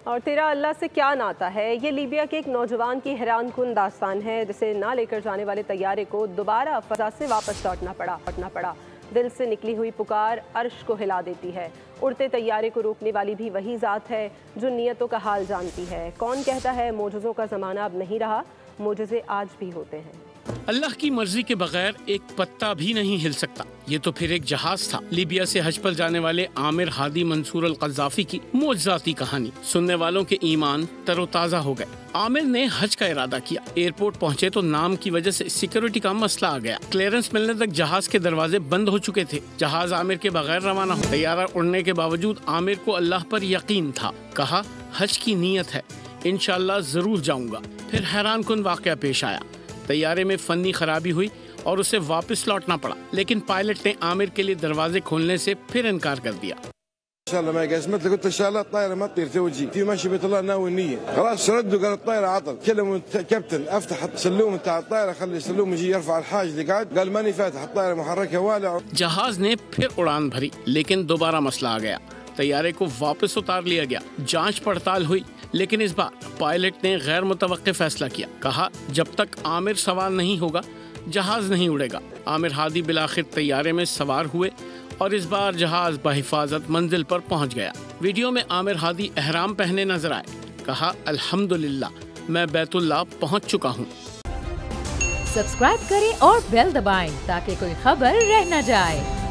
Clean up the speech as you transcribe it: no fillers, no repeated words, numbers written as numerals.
اور تیرا اللہ سے کیا ناتا ہے، یہ لیبیا کے ایک نوجوان کی حیران کن داستان ہے جسے نہ لے کر جانے والے طیارے کو دوبارہ فضا سے واپس لوٹنا پڑا۔ دل سے نکلی ہوئی پکار عرش کو ہلا دیتی ہے۔ اڑتے طیارے کو روکنے والی بھی وہی ذات ہے جو نیتوں کا حال جانتی ہے۔ کون کہتا ہے معجزوں کا زمانہ اب نہیں رہا، معجزے آج بھی ہوتے ہیں۔ اللہ کی مرضی کے بغیر ایک پتا بھی نہیں ہل سکتا۔ یہ تو پھر ایک جہاز تھا۔ لیبیا سے حج پر جانے والے عامر ہادی منصور القذافی کی معجزاتی کہانی سننے والوں کے ایمان تر و تازہ ہو گئے۔ عامر نے حج کا ارادہ کیا۔ ایئرپورٹ پہنچے تو نام کی وجہ سے سیکیورٹی کا مسئلہ آ گیا۔ کلیئرنس ملنے تک جہاز کے دروازے بند ہو چکے تھے۔ جہاز عامر کے بغیر روانہ ہو۔ طیارہ اڑنے کے باوجود عامر کو اللہ پر یقین تھا۔ کہا حج کی نیت ہے، انشاءاللہ ضرور جاؤں گا۔ پھر حیران کن واقعہ پیش آیا۔ طیارے میں فنی خرابی ہوئی اور اسے واپس لوٹنا پڑا، لیکن پائلٹ نے عامر کے لیے دروازے کھولنے سے پھر انکار کر دیا۔ ان شاء الله ما قسمت لي، قلت ان شاء الله الطائره ما تطير توجي في ماشي بيت الله ناوي النيه. خلاص ردوا قال الطائره عطل. كلموا الكابتن افتح السلوم بتاع الطائره، خلي السلوم يجي يرفع الحاج اللي قاعد، قال ماني فاتح الطائره محركها والع۔ جہاز نے پھر اڑان بھری، لیکن دوبارہ مسئلہ آ گیا۔ طیارے کو واپس اتار لیا گیا۔ جانچ پڑتال ہوئی، لیکن اس بار پائلٹ نے غیر متوقع فیصلہ کیا۔ کہا جب تک عامر سوار نہیں ہوگا جہاز نہیں اڑے گا۔ عامر ہادی بالآخر طیارے میں سوار ہوئے اور اس بار جہاز بحفاظت منزل پر پہنچ گیا۔ ویڈیو میں عامر ہادی احرام پہنے نظر آئے۔ کہا الحمدللہ میں بیت اللہ پہنچ چکا ہوں۔ سبسکرائب کریں اور بیل دبائیں تاکہ کوئی خبر رہ نہ جائے۔